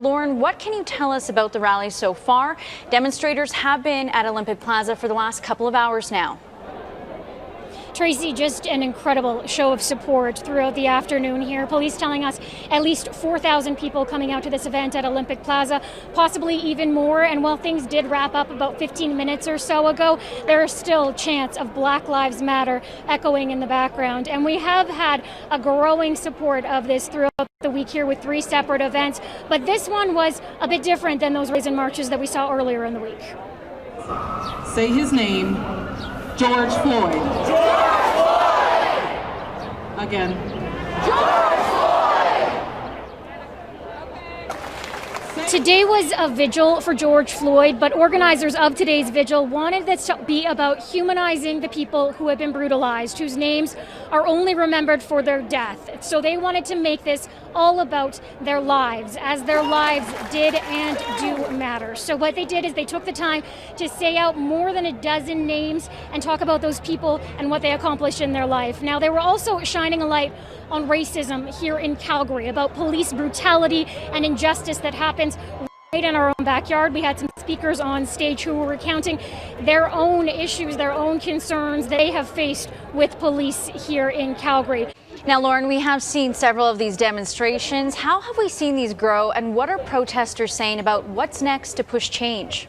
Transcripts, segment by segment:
Lauren, what can you tell us about the rally so far? Demonstrators have been at Olympic Plaza for the last couple of hours now. Tracy, just an incredible show of support throughout the afternoon here. Police telling us at least 4,000 people coming out to this event at Olympic Plaza, possibly even more. And while things did wrap up about 15 minutes or so ago, there is still chants of Black Lives Matter echoing in the background. And we have had a growing support of this throughout the week here with 3 separate events. But this one was a bit different than those raids and marches that we saw earlier in the week. Say his name. George Floyd. George Floyd! Again. George Floyd! Today was a vigil for George Floyd, but organizers of today's vigil wanted this to be about humanizing the people who have been brutalized, whose names are only remembered for their death. So they wanted to make this all about their lives, as their lives did and do matter. So what they did is they took the time to say out more than a dozen names and talk about those people and what they accomplished in their life. Now, they were also shining a light on racism here in Calgary, about police brutality and injustice that happens right in our own backyard. We had some speakers on stage who were recounting their own issues, their own concerns they have faced with police here in Calgary. Now, Lauren, we have seen several of these demonstrations. How have we seen these grow, and what are protesters saying about what's next to push change?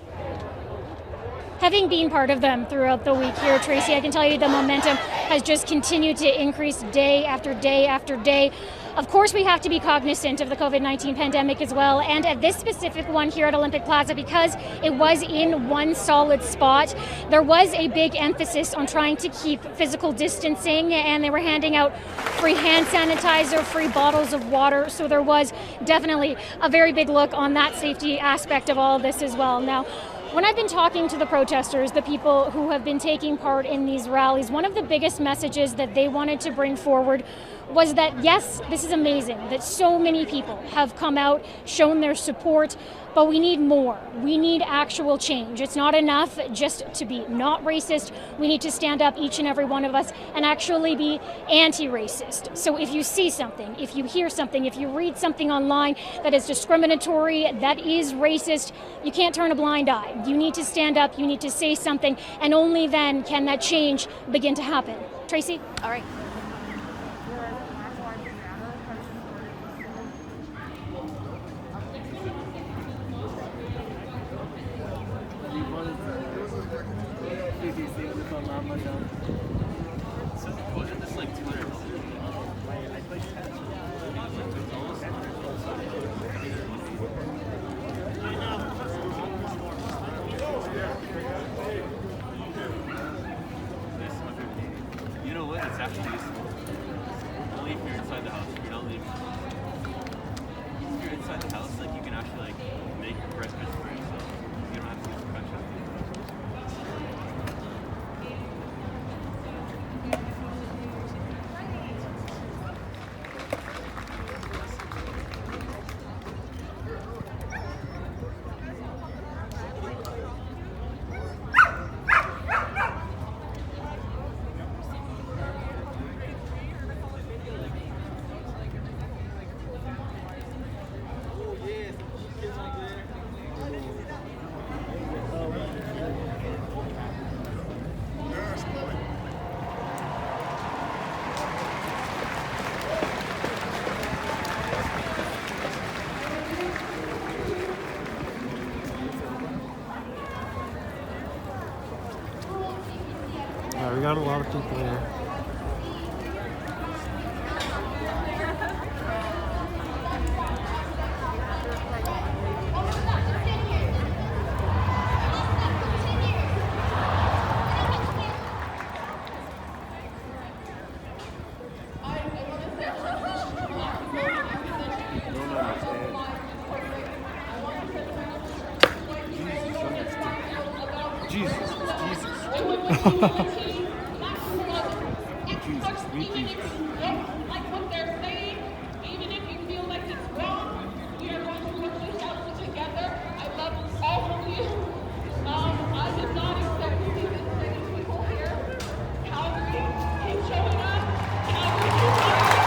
Having been part of them throughout the week here, Tracy, I can tell you the momentum has just continued to increase day after day after day. Of course, we have to be cognizant of the COVID-19 pandemic as well. And at this specific one here at Olympic Plaza, because it was in one solid spot, there was a big emphasis on trying to keep physical distancing, and they were handing out free hand sanitizer, free bottles of water. So there was definitely a very big look on that safety aspect of all of this as well. Now, when I've been talking to the protesters, the people who have been taking part in these rallies, one of the biggest messages that they wanted to bring forward was that, yes, this is amazing that so many people have come out, shown their support, but we need more. We need actual change. It's not enough just to be not racist. We need to stand up, each and every one of us, and actually be anti-racist. So if you see something, if you hear something, if you read something online that is discriminatory, that is racist, you can't turn a blind eye. You need to stand up, you need to say something, and only then can that change begin to happen. Tracy? All right. You know what? It's actually useful. Only if you're inside the house. If you're not leaving. If you're inside the house, like, you can actually like make breakfast for yourself. You don't have to use the pressure. We got a lot of people here. Jesus, sweet Jesus. Like what they're saying, even if you feel like it's wrong, we are going to put this out together. I love all of you. I did not expect to see this many people here. Calgary, keep showing up. Calgary, keep showing up.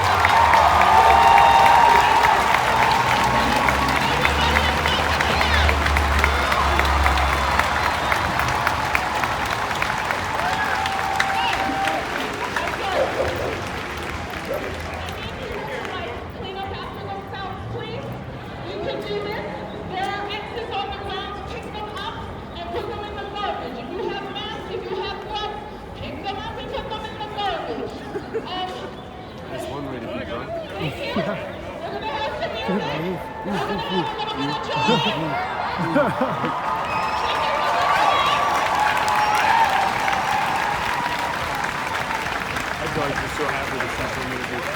I'm just so happy to see so many people.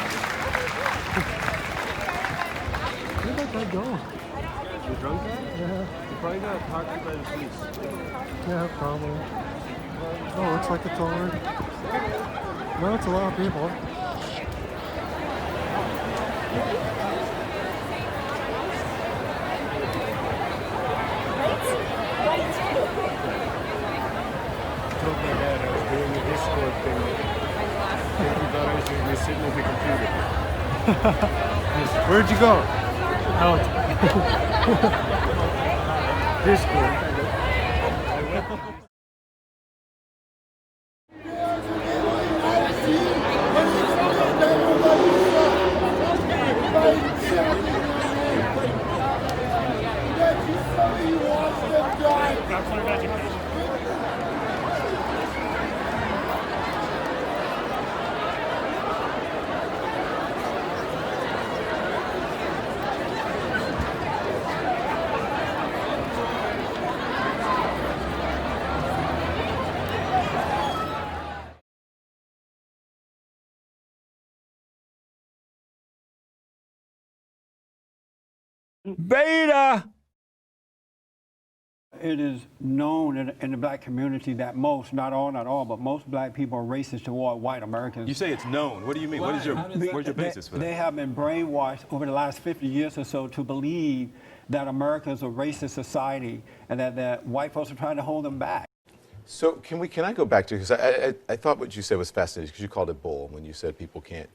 Where'd that guy go? The drunk guy? Yeah. He probably got talked to by the police. Yeah, probably. Oh, looks like it's over. No, it's a lot of people. I told my dad I was doing the Discord thing. He thought I was going to be sitting at the computer. Where'd you go? Out. Discord. Beta! It is known in the black community that most, not all, but most black people are racist toward white Americans. You say it's known. What do you mean? Where's your basis for that? They have been brainwashed over the last 50 years or so to believe that America is a racist society and that white folks are trying to hold them back. So can I go back to, because I thought what you said was fascinating, because you called it bull when you said people can't,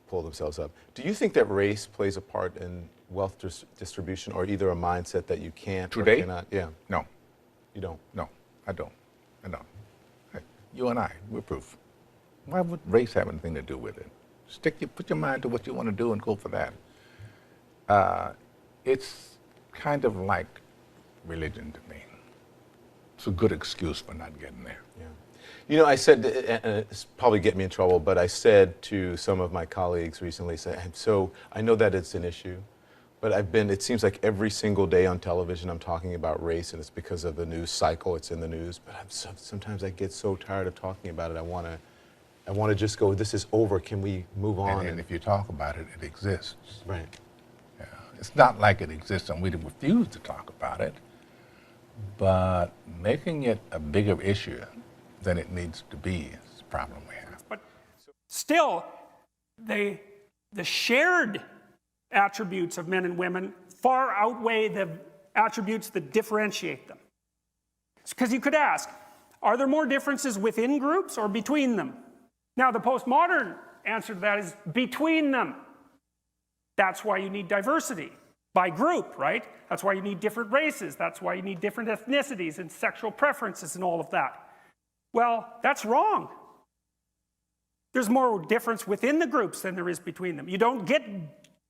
pull themselves up. Do you think that race plays a part in wealth distribution, or either a mindset that you can't Today? or cannot? Yeah. No. You don't? No, I don't. Hey, you and I, we're proof. Why would race have anything to do with it? Put your mind to what you want to do and go for that. It's kind of like religion to me. It's a good excuse for not getting there. Yeah. I said, and it's probably get me in trouble, but I said to some of my colleagues recently, so I know that it's an issue, but it seems like every single day on television I'm talking about race, and it's because of the news cycle, it's in the news, but sometimes I get so tired of talking about it, I want to just go, this is over, can we move on? And if you talk about it, it exists. Right. Yeah. It's not like it exists and we refuse to talk about it, but making it a bigger issue than it needs to be is the problem we have. But still, the shared attributes of men and women far outweigh the attributes that differentiate them. Because you could ask, are there more differences within groups or between them? Now, the postmodern answer to that is between them. That's why you need diversity by group, right? That's why you need different races. That's why you need different ethnicities and sexual preferences and all of that. Well, that's wrong. There's more difference within the groups than there is between them. You don't get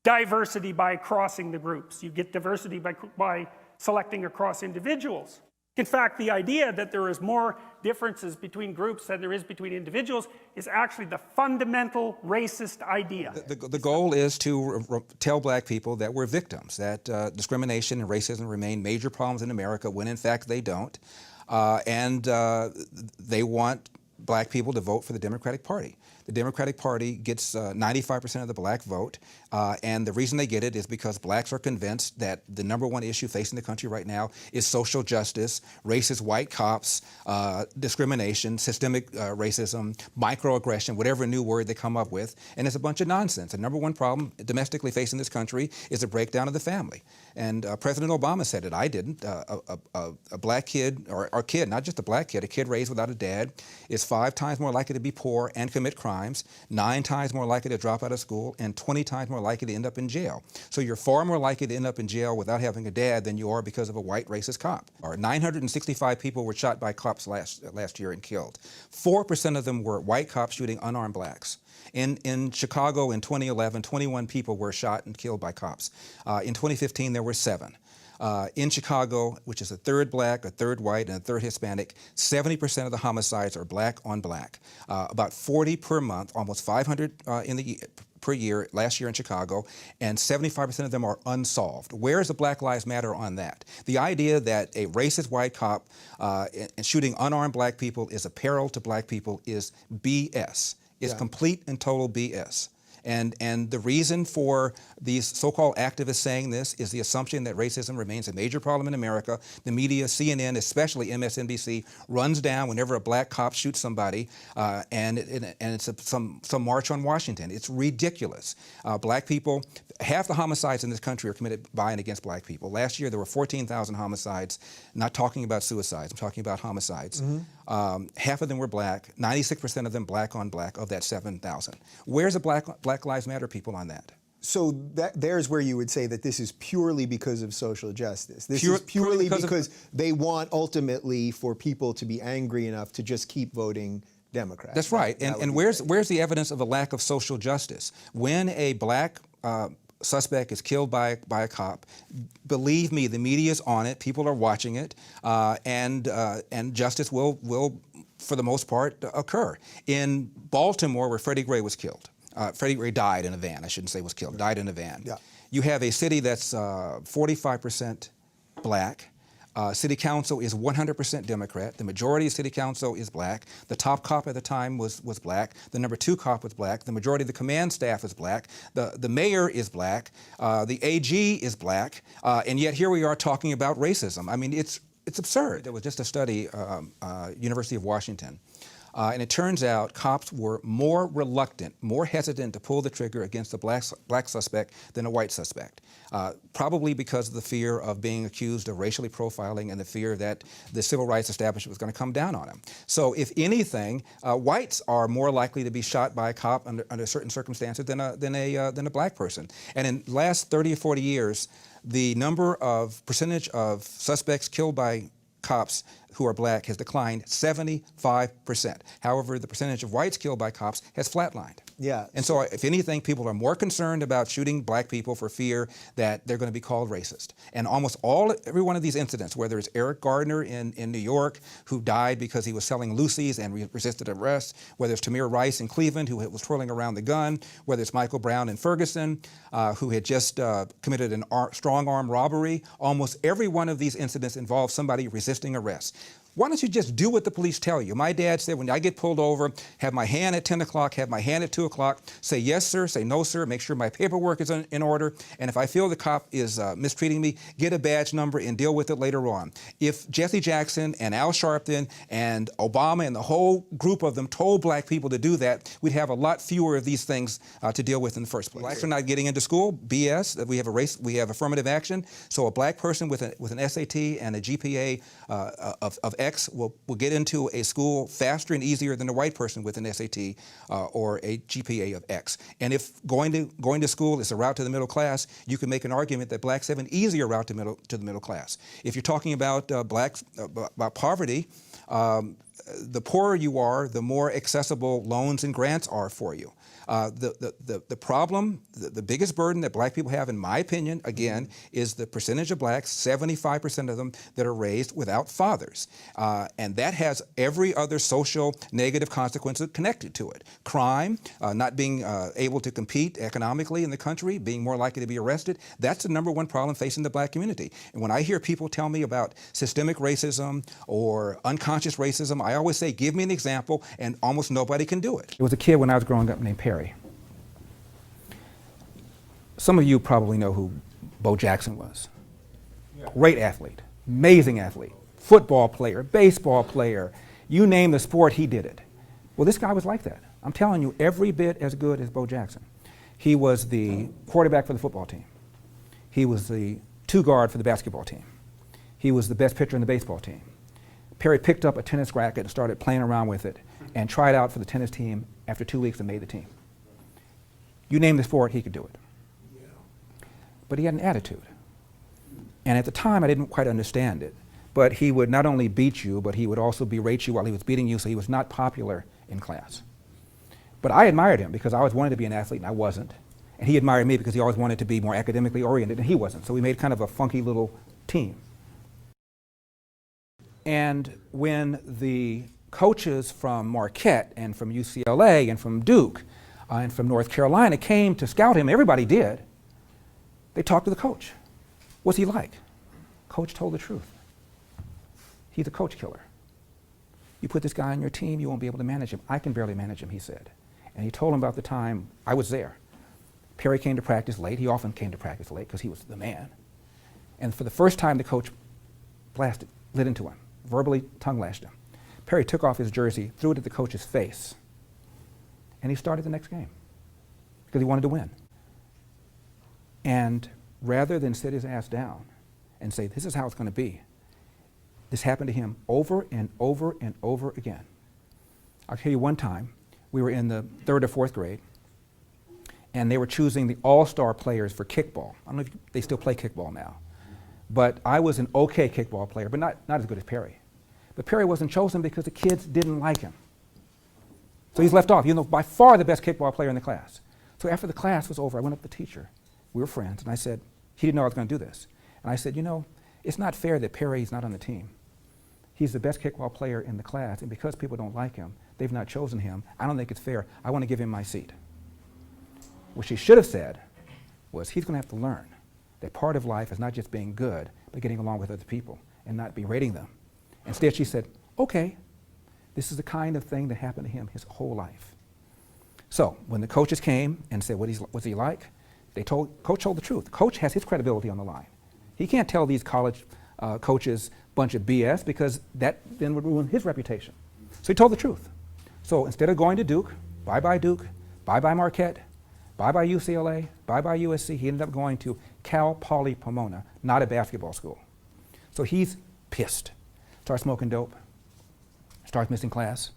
diversity by crossing the groups. You get diversity by selecting across individuals. In fact, the idea that there is more differences between groups than there is between individuals is actually the fundamental racist idea. The goal is to tell black people that we're victims, that discrimination and racism remain major problems in America when in fact they don't. And they want black people to vote for the Democratic Party. The Democratic Party gets 95% of the black vote, and the reason they get it is because blacks are convinced that the #1 issue facing the country right now is social justice, racist white cops, discrimination, systemic racism, microaggression, whatever new word they come up with, and it's a bunch of nonsense. The #1 problem domestically facing this country is a breakdown of the family. And President Obama said it, I didn't. A black kid, or a kid, not just a black kid, a kid raised without a dad is 5 times more likely to be poor and commit crimes, 9 times more likely to drop out of school, and 20 times more likely to end up in jail. So you're far more likely to end up in jail without having a dad than you are because of a white racist cop. 965 people were shot by cops last year and killed. 4% of them were white cops shooting unarmed blacks. In Chicago in 2011, 21 people were shot and killed by cops. In 2015, there were 7. In Chicago, which is a third black, a third white, and a third Hispanic, 70% of the homicides are black on black. About 40 per month, almost 500 per year last year in Chicago, and 75% of them are unsolved. Where is the Black Lives Matter on that? The idea that a racist white cop and shooting unarmed black people is a peril to black people is BS. It's complete and total BS. And the reason for these so-called activists saying this is the assumption that racism remains a major problem in America. The media, CNN, especially MSNBC, runs down whenever a black cop shoots somebody, and it's some march on Washington. It's ridiculous. Black people, half the homicides in this country are committed by and against black people. Last year there were 14,000 homicides, not talking about suicides, I'm talking about homicides. Half of them were black, 96% of them black on black of that 7,000. Where's the Black Lives Matter people on that? So there's where you would say that this is purely because of social justice. This is purely because they want ultimately for people to be angry enough to just keep voting Democrat. That's right. And where's the evidence of a lack of social justice? When a black suspect is killed by a cop, believe me, the media is on it, people are watching it, and justice will, for the most part, occur. In Baltimore, where Freddie Gray was killed, Freddie Gray died in a van, I shouldn't say was killed, died in a van. Yeah. You have a city that's 45% black. City council is 100% Democrat. The majority of city council is black. The top cop at the time was black. The number 2 cop was black. The majority of the command staff is black. The mayor is black. The AG is black. And yet here we are talking about racism. I mean, it's absurd. There was just a study, University of Washington. And it turns out cops were more reluctant, more hesitant to pull the trigger against a black suspect than a white suspect. Probably because of the fear of being accused of racially profiling and the fear that the civil rights establishment was going to come down on them. So if anything, whites are more likely to be shot by a cop under certain circumstances than a black person. And in the last 30 or 40 years, the percentage of suspects killed by cops who are black has declined 75%. However, the percentage of whites killed by cops has flatlined. Yeah. And so if anything, people are more concerned about shooting black people for fear that they're going to be called racist. And almost every one of these incidents, whether it's Eric Gardner in New York, who died because he was selling Lucy's and resisted arrest, whether it's Tamir Rice in Cleveland, who was twirling around the gun, whether it's Michael Brown in Ferguson, who had just committed a strong arm robbery, almost every one of these incidents involved somebody resisting arrest. Why don't you just do what the police tell you? My dad said, when I get pulled over, have my hand at 10 o'clock, have my hand at 2 o'clock, say yes, sir, say no, sir, make sure my paperwork is in order, and if I feel the cop is mistreating me, get a badge number and deal with it later on. If Jesse Jackson and Al Sharpton and Obama and the whole group of them told black people to do that, we'd have a lot fewer of these things to deal with in the first place. Blacks are not getting into school, BS. We have affirmative action, so a black person with an SAT and a GPA of X will get into a school faster and easier than a white person with an SAT or a GPA of X. And if going to school is a route to the middle class, you can make an argument that blacks have an easier route to the middle class. If you're talking about about poverty, the poorer you are, the more accessible loans and grants are for you. The problem, the biggest burden that black people have, in my opinion, again, is the percentage of blacks, 75% of them, that are raised without fathers. And that has every other social negative consequence connected to it. Crime, not being able to compete economically in the country, being more likely to be arrested, that's the #1 problem facing the black community. And when I hear people tell me about systemic racism or unconscious racism, I always say, give me an example, and almost nobody can do it. There was a kid when I was growing up named Perry. Some of you probably know who Bo Jackson was. Great athlete, amazing athlete, football player, baseball player, you name the sport, he did it. Well, this guy was like that. I'm telling you, every bit as good as Bo Jackson. He was the quarterback for the football team. He was the 2 guard for the basketball team. He was the best pitcher in the baseball team. Perry picked up a tennis racket and started playing around with it and tried out for the tennis team after 2 weeks and made the team. You name the sport, he could do it. But he had an attitude. And at the time, I didn't quite understand it. But he would not only beat you, but he would also berate you while he was beating you, so he was not popular in class. But I admired him because I always wanted to be an athlete and I wasn't. And he admired me because he always wanted to be more academically oriented and he wasn't. So we made kind of a funky little team. And when the coaches from Marquette and from UCLA and from Duke and from North Carolina came to scout him. Everybody did. They talked to the coach. What's he like? Coach told the truth. He's a coach killer. You put this guy on your team, you won't be able to manage him. I can barely manage him, he said. And he told him about the time I was there. Perry came to practice late. He often came to practice late because he was the man. And for the first time, the coach lit into him, verbally tongue-lashed him. Perry took off his jersey, threw it at the coach's face, and he started the next game because he wanted to win. And rather than sit his ass down and say, this is how it's going to be, this happened to him over and over and over again. I'll tell you one time, we were in the 3rd or 4th grade, and they were choosing the all-star players for kickball. I don't know if they still play kickball now. But I was an okay kickball player, but not as good as Perry. But Perry wasn't chosen because the kids didn't like him. So he's left off, even though by far the best kickball player in the class. So after the class was over, I went up to the teacher. We were friends, and I said, he didn't know I was going to do this. And I said, you know, it's not fair that Perry's not on the team. He's the best kickball player in the class, and because people don't like him, they've not chosen him. I don't think it's fair. I want to give him my seat. What she should have said was, he's going to have to learn that part of life is not just being good, but getting along with other people and not berating them. Instead, she said, okay, this is the kind of thing that happened to him his whole life. So when the coaches came and said, what's he like? Coach told the truth. Coach has his credibility on the line. He can't tell these college coaches a bunch of BS because that then would ruin his reputation. So he told the truth. So instead of going to Duke, bye-bye Marquette, bye-bye UCLA, bye-bye USC, he ended up going to Cal Poly Pomona, not a basketball school. So he's pissed. Starts smoking dope, starts missing class.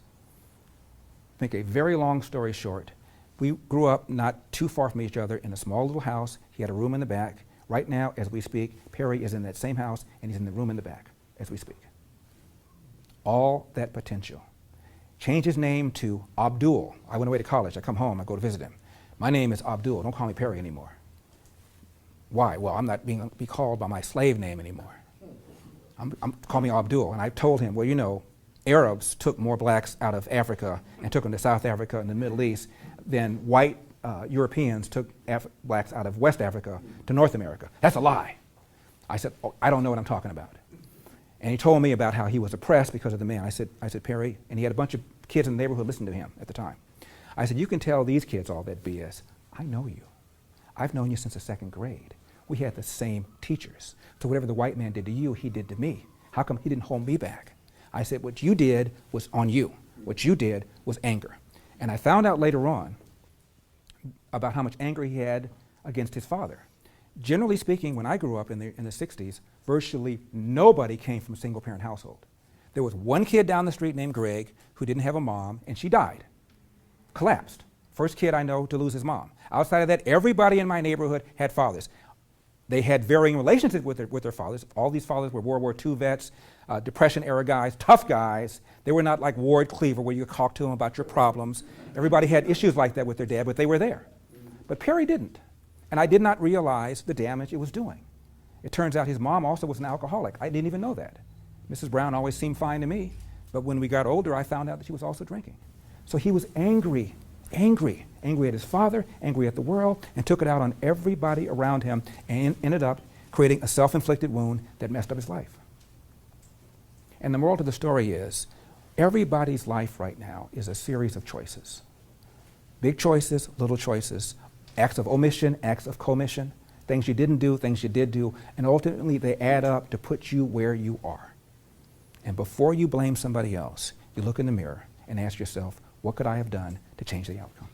Make a very long story short, we grew up not too far from each other in a small little house. He had a room in the back. Right now, as we speak, Perry is in that same house, and he's in the room in the back as we speak. All that potential. Changed his name to Abdul. I went away to college. I come home. I go to visit him. My name is Abdul. Don't call me Perry anymore. Why? Well, I'm not being called by my slave name anymore. Call me Abdul. And I told him, well, you know, Arabs took more blacks out of Africa and took them to South Africa and the Middle East than white Europeans took blacks out of West Africa to North America. That's a lie. I said, oh, I don't know what I'm talking about. And he told me about how he was oppressed because of the man. I said, Perry, and he had a bunch of kids in the neighborhood listening to him at the time. I said, you can tell these kids all that BS. I know you. I've known you since the 2nd grade. We had the same teachers. So whatever the white man did to you, he did to me. How come he didn't hold me back? I said, what you did was on you. What you did was anger. And I found out later on about how much anger he had against his father. Generally speaking, when I grew up in the 60s, virtually nobody came from a single-parent household. There was one kid down the street named Greg who didn't have a mom, and she died, collapsed. First kid I know to lose his mom. Outside of that, everybody in my neighborhood had fathers. They had varying relationships with their fathers. All these fathers were World War II vets, Depression-era guys, tough guys. They were not like Ward Cleaver where you could talk to them about your problems. Everybody had issues like that with their dad, but they were there. But Perry didn't. And I did not realize the damage it was doing. It turns out his mom also was an alcoholic. I didn't even know that. Mrs. Brown always seemed fine to me, but when we got older, I found out that she was also drinking. So he was angry at his father, angry at the world, and took it out on everybody around him and ended up creating a self-inflicted wound that messed up his life. And the moral to the story is, everybody's life right now is a series of choices. Big choices, little choices, acts of omission, acts of commission, things you didn't do, things you did do, and ultimately they add up to put you where you are. And before you blame somebody else, you look in the mirror and ask yourself, what could I have done to change the outcome?